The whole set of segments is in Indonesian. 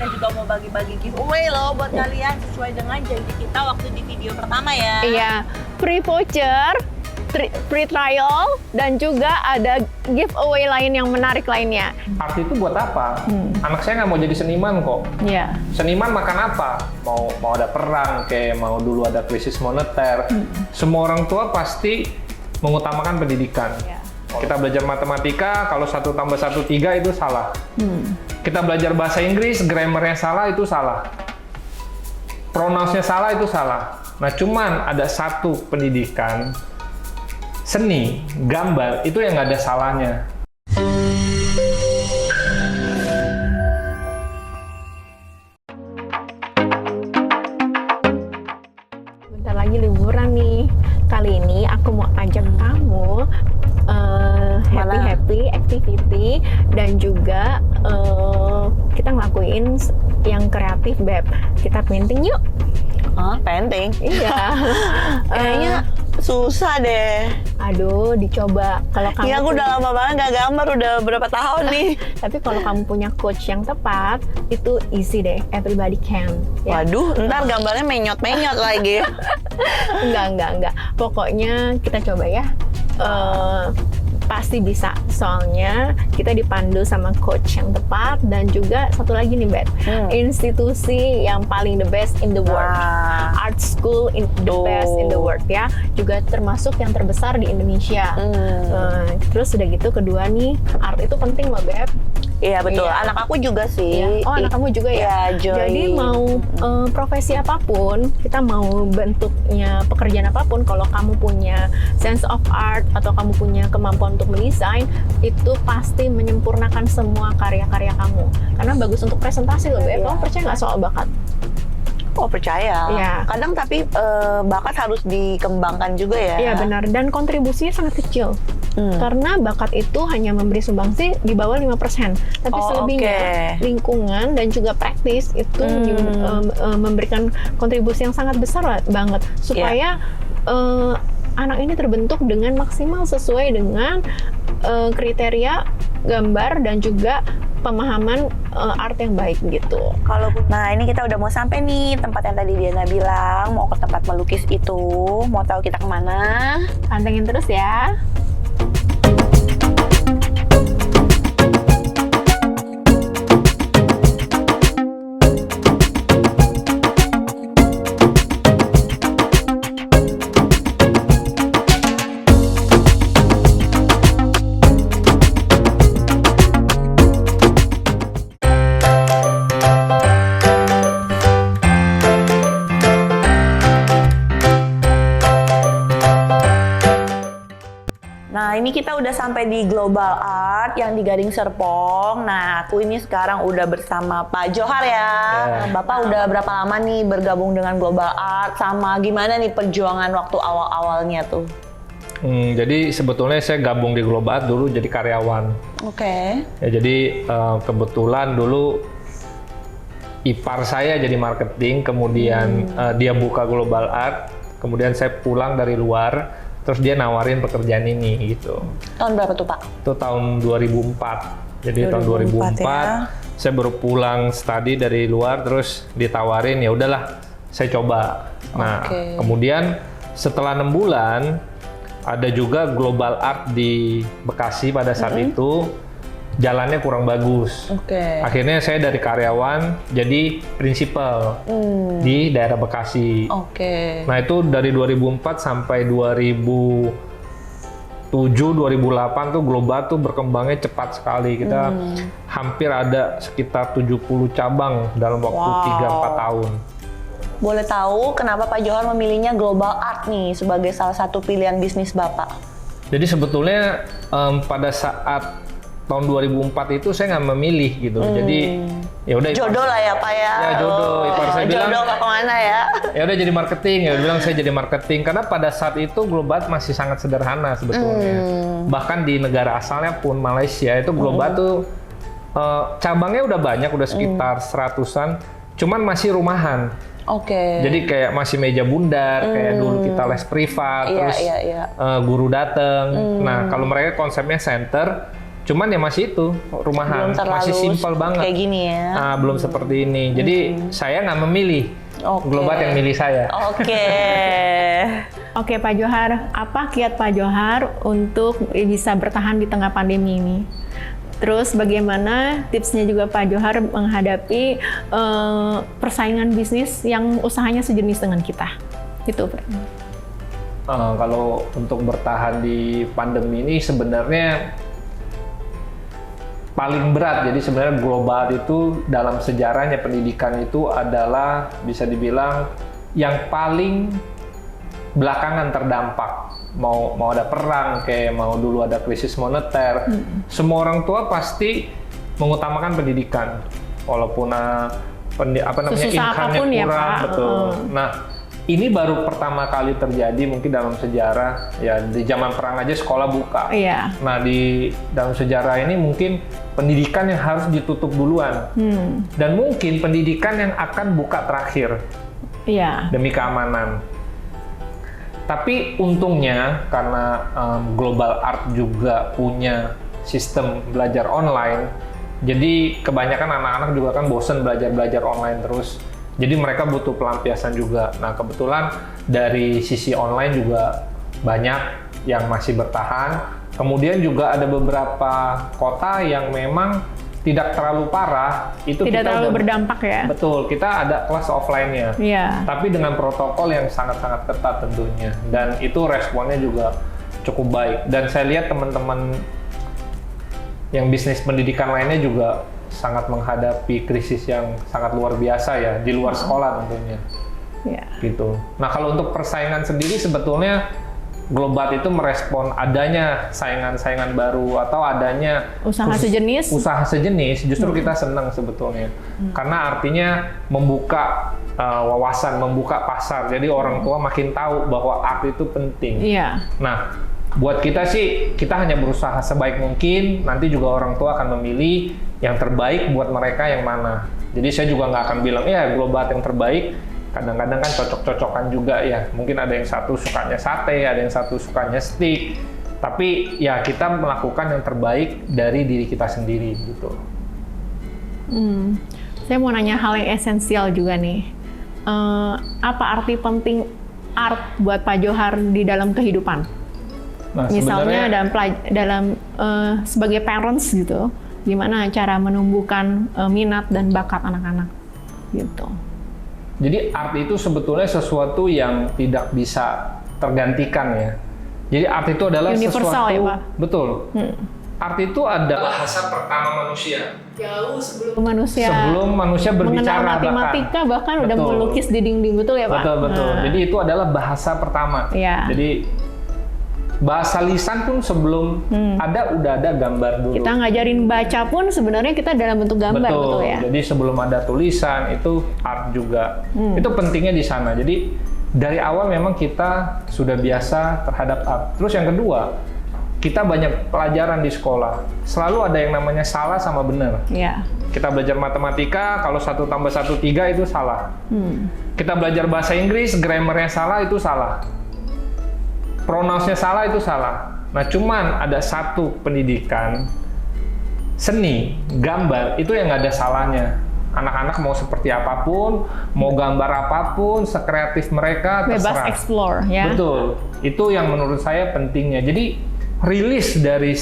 kita juga mau bagi-bagi giveaway loh buat kalian sesuai dengan janji kita waktu di video pertama ya. Iya, free voucher, free trial, dan juga ada giveaway lain yang menarik lainnya. Art itu buat apa? Anak saya nggak mau jadi seniman kok. Iya. Seniman makan apa? Mau ada perang, kayak mau dulu ada krisis moneter. Semua orang tua pasti mengutamakan pendidikan. Iya. Kita belajar matematika, kalau 1 tambah 1 3 itu salah. Kita belajar bahasa Inggris, grammarnya salah itu salah. Pronounsnya salah itu salah. Nah, cuman ada satu pendidikan seni, gambar, itu yang nggak ada salahnya. Bentar lagi liburan nih. Kali ini aku mau ajak kamu happy activity dan juga kita ngelakuin yang kreatif, Beb. Kita painting yuk. Painting? Iya. Kayaknya susah deh. Aduh, dicoba. Kalau kamu Iya, aku udah lama banget nggak gambar, udah berapa tahun nih. Tapi kalau kamu punya coach yang tepat, itu easy deh. Everybody can. Ya. Waduh, ntar gambarnya menyot-menyot lagi. Enggak. Pokoknya kita coba ya. Pasti bisa. Soalnya kita dipandu sama coach yang tepat dan juga satu lagi nih, Bet. Institusi yang paling the best in the world. Art school in the best in the world ya. Juga termasuk yang terbesar di Indonesia. Terus udah gitu kedua nih, art itu penting loh, Beb. Iya betul, Iya. anak aku juga sih. Iya. Oh, anak kamu juga ya? Iya, Joy. Jadi mau profesi apapun, kita mau bentuknya pekerjaan apapun, kalau kamu punya sense of art atau kamu punya kemampuan untuk mendesain, itu pasti menyempurnakan semua karya-karya kamu. Karena bagus untuk presentasi loh, Beb. Kamu percaya nggak soal bakat? Oh, percaya. Iya. Kadang tapi bakat harus dikembangkan juga ya. Iya benar, dan kontribusinya sangat kecil. Karena bakat itu hanya memberi sumbangsi di bawah 5%. Tapi selebihnya lingkungan dan juga praktis itu memberikan kontribusi yang sangat besar banget supaya anak ini terbentuk dengan maksimal sesuai dengan kriteria gambar dan juga pemahaman art yang baik gitu. Nah, ini kita udah mau sampai nih tempat yang tadi Diana bilang, mau ke tempat melukis itu. Mau tahu kita kemana? Pantengin terus ya. Nah, ini kita udah sampai di Global Art yang di Gading Serpong. Nah, aku ini sekarang udah bersama Pak Johar ya. Bapak udah berapa lama nih bergabung dengan Global Art? Sama gimana nih perjuangan waktu awal-awalnya tuh? Jadi sebetulnya saya gabung di Global Art dulu jadi karyawan. Oke. Ya, jadi kebetulan dulu ipar saya jadi marketing, kemudian dia buka Global Art, kemudian saya pulang dari luar, terus dia nawarin pekerjaan ini gitu. Tahun berapa tuh, Pak? Itu tahun 2004. Jadi tahun 2004 ya. Saya baru pulang studi dari luar, terus ditawarin, ya udahlah saya coba. Nah, kemudian setelah 6 bulan ada juga Global Art di Bekasi pada saat itu. Jalannya kurang bagus. Akhirnya saya dari karyawan jadi prinsipal di daerah Bekasi. Nah, itu dari 2004 sampai 2007-2008 tuh Global tuh berkembangnya cepat sekali. Kita hampir ada sekitar 70 cabang dalam waktu 3-4 tahun. Boleh tahu kenapa Pak Johar memilihnya Global Art nih sebagai salah satu pilihan bisnis Bapak? Jadi sebetulnya pada saat tahun 2004 itu saya nggak memilih gitu. Jadi ya udah jodoh lah ya, Pak ya. Ya jodoh. Ipar saya bilang jodoh ke kemana ya? Ya udah jadi marketing. Ya bilang saya jadi marketing karena pada saat itu Global masih sangat sederhana sebetulnya. Bahkan di negara asalnya pun Malaysia itu Global tuh cabangnya udah banyak, udah sekitar 100-an. Cuman masih rumahan. Jadi kayak masih meja bundar, kayak dulu kita les privat, terus guru dateng. Nah, kalau mereka konsepnya center, Cuman ya masih itu rumahan, masih simpel banget. Kayak gini ya. Belum seperti ini. Jadi saya nggak memilih. Globat yang milih saya. Oke Pak Johar, apa kiat Pak Johar untuk bisa bertahan di tengah pandemi ini? Terus bagaimana tipsnya juga Pak Johar menghadapi persaingan bisnis yang usahanya sejenis dengan kita? Itu. Kalau untuk bertahan di pandemi ini sebenarnya paling berat. Jadi sebenarnya Globat itu dalam sejarahnya pendidikan itu adalah bisa dibilang yang paling belakangan terdampak. Mau ada perang, kayak mau dulu ada krisis moneter, semua orang tua pasti mengutamakan pendidikan, walaupun income-nya kurang, ya, betul. Nah, ini baru pertama kali terjadi mungkin dalam sejarah, ya di zaman perang aja sekolah buka. Iya. Nah, di dalam sejarah ini mungkin pendidikan yang harus ditutup duluan, dan mungkin pendidikan yang akan buka terakhir, demi keamanan. Tapi untungnya karena Global Art juga punya sistem belajar online, jadi kebanyakan anak-anak juga kan bosen belajar online terus. Jadi mereka butuh pelampiasan juga. Nah kebetulan dari sisi online juga banyak yang masih bertahan. Kemudian juga ada beberapa kota yang memang tidak terlalu parah, itu tidak terlalu berdampak ya. Betul, kita ada kelas offline-nya. Iya. Tapi dengan protokol yang sangat-sangat ketat tentunya. Dan itu responnya juga cukup baik. Dan saya lihat teman-teman yang bisnis pendidikan lainnya juga sangat menghadapi krisis yang sangat luar biasa ya, di luar sekolah tentunya. Iya. Gitu. Nah, kalau untuk persaingan sendiri sebetulnya Globat itu merespon adanya saingan-saingan baru atau adanya usaha sejenis, justru kita senang sebetulnya. Karena artinya membuka wawasan, membuka pasar. Jadi orang tua makin tahu bahwa art itu penting. Iya. Nah, buat kita sih, kita hanya berusaha sebaik mungkin, nanti juga orang tua akan memilih yang terbaik buat mereka yang mana. Jadi saya juga nggak akan bilang, ya Globat yang terbaik. Kadang-kadang kan cocok-cocokan juga ya. Mungkin ada yang satu sukanya sate, ada yang satu sukanya steak. Tapi ya kita melakukan yang terbaik dari diri kita sendiri gitu. Saya mau nanya hal yang esensial juga nih. Apa arti penting art buat Pak Johar di dalam kehidupan? Nah, misalnya dalam sebagai parents gitu, gimana cara menumbuhkan minat dan bakat anak-anak gitu. Jadi art itu sebetulnya sesuatu yang tidak bisa tergantikan ya. Jadi art itu adalah universal, sesuatu, ya Pak? Betul. Art itu adalah bahasa pertama manusia. Jauh sebelum manusia berbicara, mengenal matematika bahkan udah melukis di dinding, betul ya Pak? Betul. Jadi itu adalah bahasa pertama. Ya. Jadi bahasa lisan pun sebelum udah ada gambar dulu. Kita ngajarin baca pun sebenarnya kita dalam bentuk gambar, betul ya? Jadi sebelum ada tulisan itu art juga. Itu pentingnya di sana. Jadi dari awal memang kita sudah biasa terhadap art. Terus yang kedua, kita banyak pelajaran di sekolah. Selalu ada yang namanya salah sama benar. Iya. Kita belajar matematika, kalau 1 tambah 1 3 itu salah. Kita belajar bahasa Inggris, grammarnya salah itu salah. Pronounce-nya salah itu salah. Nah, cuman ada satu pendidikan seni, gambar, itu yang nggak ada salahnya. Anak-anak mau seperti apapun, mau gambar apapun, sekreatif mereka, terserah. Bebas explore, ya. Betul. Itu yang menurut saya pentingnya. Jadi, rilis dari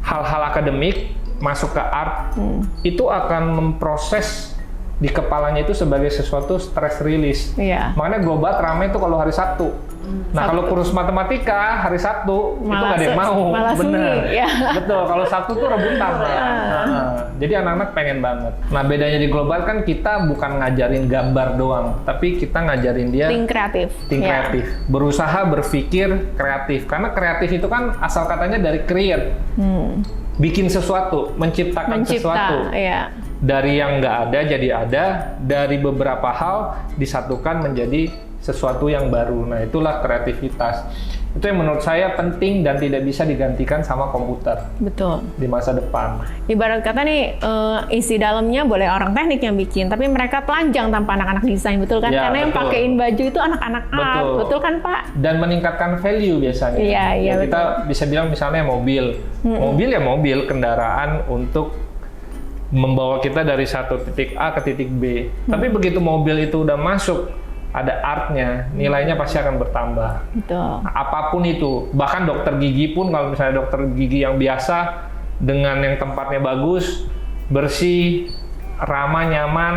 hal-hal akademik, masuk ke art, itu akan memproses di kepalanya itu sebagai sesuatu stress release. Iya. Makanya Globat ramai itu kalau hari Sabtu. Nah, kalau kursus matematika hari Sabtu itu nggak ada yang mau. Bener. Ya. Betul. Kalau Sabtu tuh rebutan. Jadi anak-anak pengen banget. Nah, bedanya di Globat kan kita bukan ngajarin gambar doang, tapi kita ngajarin dia think kreatif. Berusaha berpikir kreatif. Karena kreatif itu kan asal katanya dari create. Bikin sesuatu, menciptakan sesuatu. Iya. Dari yang nggak ada jadi ada, dari beberapa hal disatukan menjadi sesuatu yang baru. Nah, itulah kreativitas. Itu yang menurut saya penting dan tidak bisa digantikan sama komputer Betul. di masa depan. Ibarat kata nih, isi dalamnya boleh orang teknik yang bikin, tapi mereka telanjang tanpa anak-anak desain, betul kan? Ya, Karena yang betul. pakein baju itu anak-anak art, betul kan Pak? Dan meningkatkan value biasanya. Iya, Ya, betul. kita bisa bilang misalnya mobil. Mobil ya mobil, kendaraan untuk membawa kita dari satu titik A ke titik B. Tapi begitu mobil itu udah masuk, ada artnya, nilainya pasti akan bertambah. Betul. Nah, apapun itu, bahkan dokter gigi pun kalau misalnya dokter gigi yang biasa dengan yang tempatnya bagus, bersih, ramah, nyaman,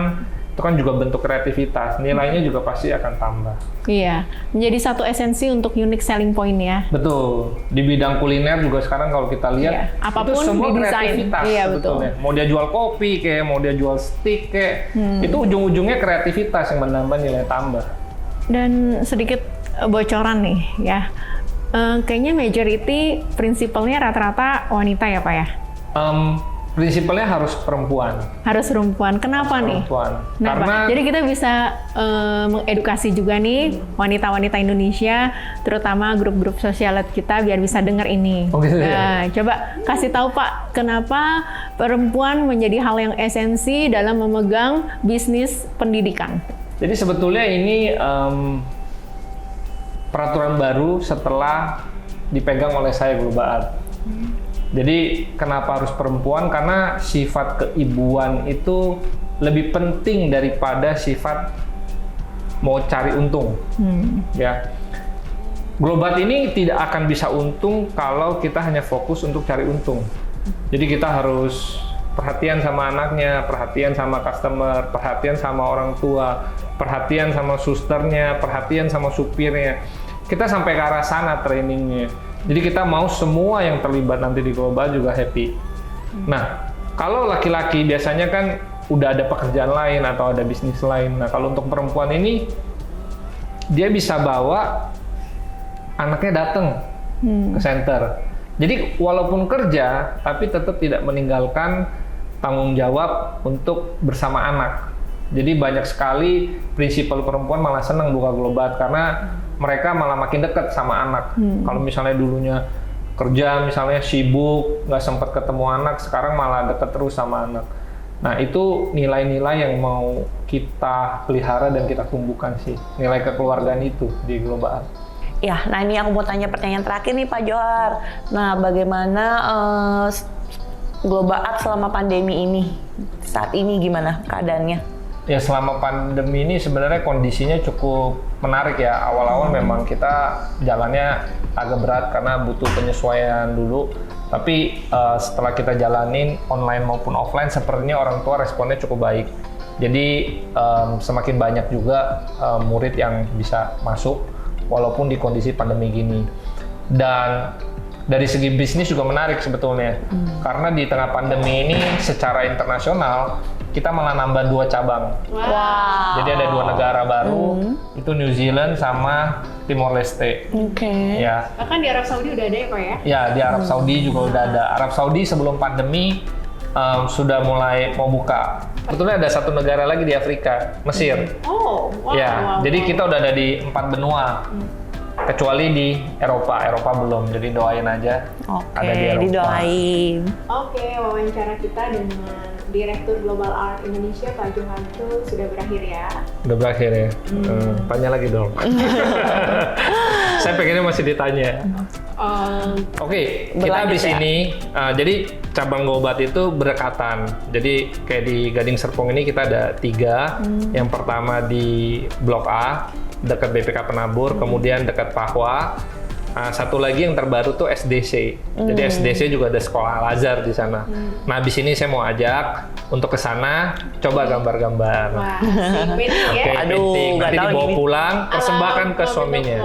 itu kan juga bentuk kreativitas. Nilainya juga pasti akan tambah. Iya, menjadi satu esensi untuk unique selling point ya. Betul. Di bidang kuliner juga sekarang kalau kita lihat, Iya, apapun itu semua di desain. kreativitas Iya, sebetulnya. Mau dia jual kopi kayak, mau dia jual steak kayak, itu ujung-ujungnya kreativitas yang menambah nilai tambah. Dan sedikit bocoran nih ya, kayaknya majority prinsipalnya rata-rata wanita ya Pak ya? Prinsipalnya harus perempuan. Harus perempuan. Kenapa nih? Perempuan. Kenapa? Karena Jadi kita bisa mengedukasi juga nih wanita-wanita Indonesia, terutama grup-grup sosialet kita biar bisa dengar ini. Oh, gitu ya? Nah, coba kasih tahu Pak, kenapa perempuan menjadi hal yang esensi dalam memegang bisnis pendidikan? Jadi sebetulnya ini peraturan baru setelah dipegang oleh saya Global Art. Jadi kenapa harus perempuan? Karena sifat keibuan itu lebih penting daripada sifat mau cari untung. Ya, Global Art ini tidak akan bisa untung kalau kita hanya fokus untuk cari untung. Jadi kita harus perhatian sama anaknya, perhatian sama customer, perhatian sama orang tua, perhatian sama susternya, perhatian sama supirnya. Kita sampai ke arah sana trainingnya. Jadi kita mau semua yang terlibat nanti di Global juga happy. Nah, kalau laki-laki biasanya kan udah ada pekerjaan lain atau ada bisnis lain. Nah, kalau untuk perempuan ini, dia bisa bawa anaknya datang ke center. Jadi walaupun kerja, tapi tetap tidak meninggalkan tanggung jawab untuk bersama anak. Jadi banyak sekali prinsipal perempuan malah senang buka Global karena mereka malah makin dekat sama anak. Kalau misalnya dulunya kerja, misalnya sibuk, nggak sempat ketemu anak, sekarang malah dekat terus sama anak. Nah, itu nilai-nilai yang mau kita pelihara dan kita tumbuhkan sih. Nilai kekeluargaan itu di Global Art. Ya, nah ini aku mau tanya pertanyaan terakhir nih Pak Johar. Nah, bagaimana Global Art selama pandemi ini? Saat ini gimana keadaannya? Ya, selama pandemi ini sebenarnya kondisinya cukup menarik ya. Awal-awal memang kita jalannya agak berat karena butuh penyesuaian dulu. Tapi setelah kita jalanin online maupun offline, sepertinya orang tua responnya cukup baik. Jadi semakin banyak juga murid yang bisa masuk walaupun di kondisi pandemi gini. Dan dari segi bisnis juga menarik sebetulnya. Karena di tengah pandemi ini secara internasional kita malah nambah 2 cabang. Wow. Jadi ada 2 negara baru, itu New Zealand sama Timor Leste. Oke. Ya, Bahkan di Arab Saudi udah ada ya Pak ya? ya di Arab Saudi juga udah ada. Arab Saudi sebelum pandemi sudah mulai mau buka. Sebetulnya ada 1 negara lagi di Afrika, Mesir. Oh, wow. Ya, jadi kita udah ada di 4 benua. Kecuali di Eropa belum. Jadi doain aja. Oke, ada di Eropa. didoain. Oke, wawancara kita dengan Direktur Global Art Indonesia Pak Johar itu sudah berakhir ya. Udah berakhir ya? Tanya lagi dong. Saya pengennya masih ditanya. Oke, kita Berlanjut habis ya? ini, jadi cabang Global Art itu berdekatan. Jadi kayak di Gading Serpong ini kita ada 3. Yang pertama di Blok A, dekat BPK Penabur, kemudian dekat Pahwa. Satu lagi yang terbaru tuh SDC. Jadi SDC juga ada sekolah Al-Azhar di sana. Nah, habis ini saya mau ajak untuk ke sana, coba gambar-gambar. Wah, asik. Painting ya. Oke, Aduh, painting. nggak Nanti tahu dibawa nih. pulang, persembahkan ke suaminya.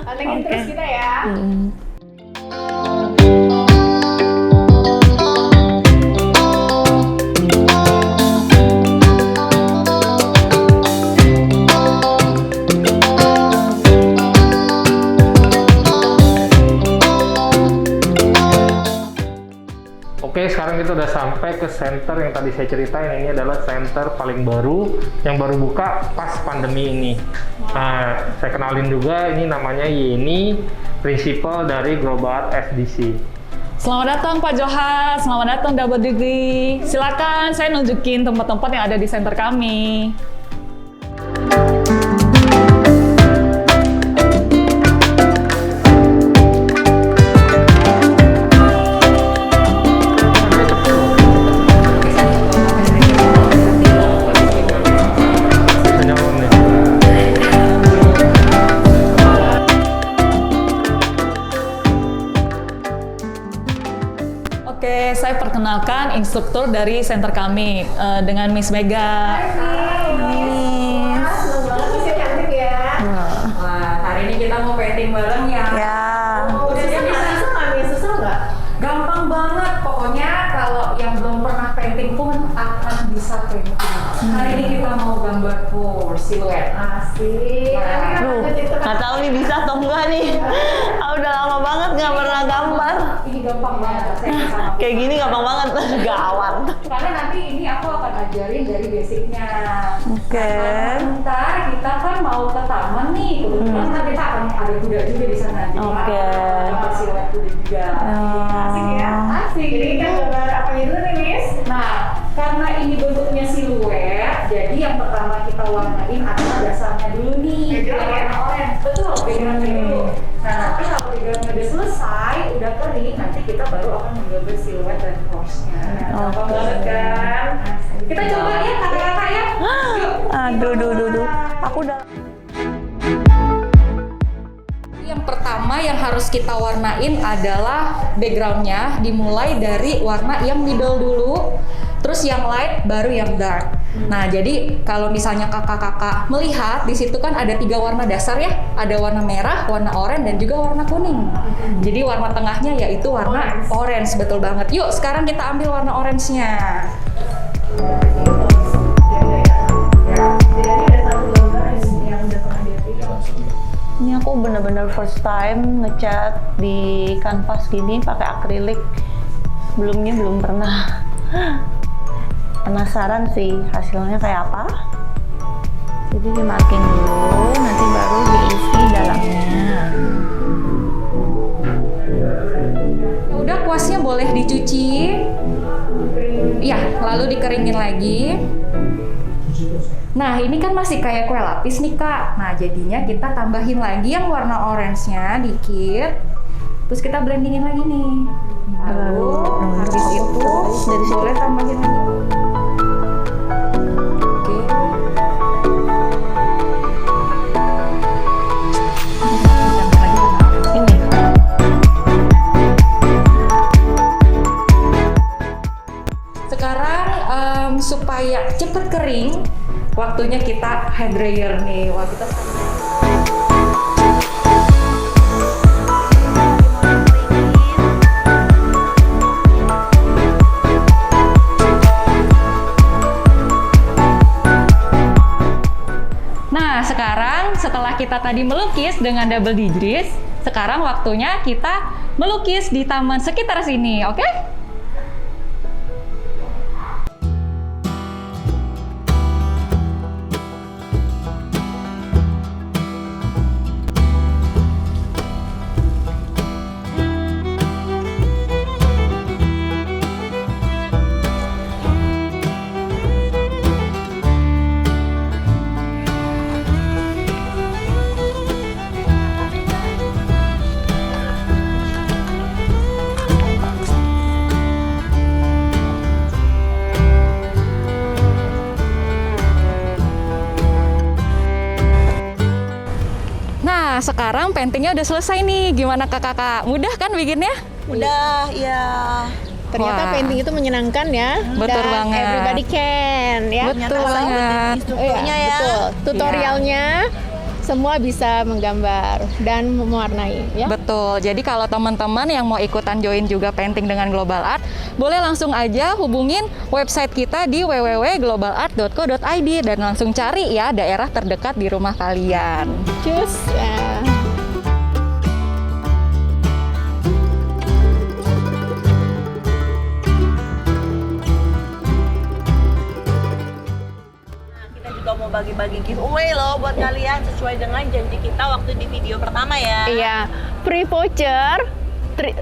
Pantengin terus kita ya. Oke, sekarang kita udah udah sampai ke center yang tadi saya ceritain. Ini adalah center paling baru yang baru buka pas pandemi ini. Nah, saya kenalin juga, ini namanya Yeni, Principal dari Global Art SDC. Selamat datang Pak Johar, selamat datang Double Degree. Silakan saya nunjukin tempat-tempat yang ada di center kami. Oke, saya perkenalkan instruktur dari center kami dengan Miss Mega. Wah, hari ini kita mau painting bareng ya. Udah susah nggak? Gampang banget. Pokoknya kalau yang belum pernah painting pun akan bisa painting. Hari ini kita mau gambar full siluet. Asik. Nggak tahu nih bisa atau enggak nih. Udah lama banget nggak pernah gambar. Ini gampang banget. Saya bisa Kayak gini gampang banget, gawat. Karena nanti ini aku akan ajarin dari basicnya. Oke. Ntar kita kan mau ke taman nih, kebetulan kan kita akan ada kuda juga di sana. Jadi Oke. gambar siluet kuda juga. Asik ya? Asik. Jadi kita gambar apa dulu nih, Miss? Nah, karena ini bentuknya siluet, jadi yang pertama kita warnain adalah dasarnya dulu nih. Yang warna orange. Betul, backgroundnya dulu. Nah, nanti kalau backgroundnya udah selesai, udah kering, nanti kita baru akan menggambar siluet dan horse-nya. Gampang banget kan? Kita coba ya kakak-kakak ya. Yuk. Aduh. Aku udah. Yang pertama yang harus kita warnain adalah backgroundnya, dimulai dari warna yang middle dulu, terus yang light, baru yang dark. Nah, jadi kalau misalnya kakak-kakak melihat di situ kan ada 3 warna dasar ya, ada warna merah, warna oranye, dan juga warna kuning. Jadi warna tengahnya yaitu warna orange, betul banget. Yuk, sekarang kita ambil warna orange-nya. Ini aku bener-bener first time ngecat di kanvas gini pakai akrilik. Sebelumnya belum pernah. Penasaran sih hasilnya kayak apa. Jadi di marking dulu, nanti baru diisi dalamnya. Udah, kuasnya boleh dicuci. Iya, lalu dikeringin lagi. Nah, ini kan masih kayak kue lapis nih, Kak. Nah, jadinya kita tambahin lagi yang warna orange-nya dikit. Terus kita blendingin lagi nih. Lalu habis itu boleh tambahin lagi. Oke. Ini. Sekarang supaya cepet kering, waktunya kita hand dryer nih. Wah, kita Nah, sekarang setelah kita tadi melukis dengan double digits, sekarang waktunya kita melukis di taman sekitar sini, oke? Nah, sekarang paintingnya udah selesai nih. Gimana kakak-kakak? Mudah kan bikinnya? Udah, ya. Ternyata Wah. painting itu menyenangkan ya. Betul Dan banget. everybody can ya. Betul banget. Instrukturnya Iya, ya. betul. Tutorialnya semua bisa menggambar dan mewarnai ya. Betul. Jadi kalau teman-teman yang mau ikutan join juga painting dengan Global Art, boleh langsung aja hubungin website kita di www.globalart.co.id dan langsung cari ya daerah terdekat di rumah kalian. Cus. mau bagi-bagi giveaway loh buat kalian sesuai dengan janji kita waktu di video pertama ya. Iya, free voucher,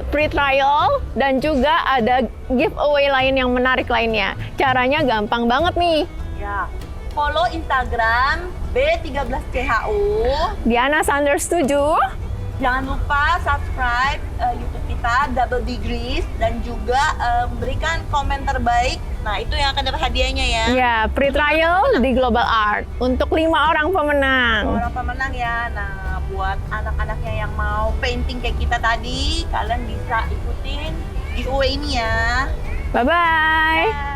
free trial, dan juga ada giveaway lain yang menarik lainnya. Caranya gampang banget nih. Ya. Follow Instagram B13CHU. Diana Sanders 7. Jangan lupa subscribe YouTube kita Double Degrees dan juga berikan komen terbaik. Nah, itu yang akan dapat hadiahnya ya. Ya, free trial di Global Art untuk 5 orang pemenang. Orang pemenang ya. Nah, buat anak-anaknya yang mau painting kayak kita tadi, kalian bisa ikutin giveaway ini ya. Bye-bye.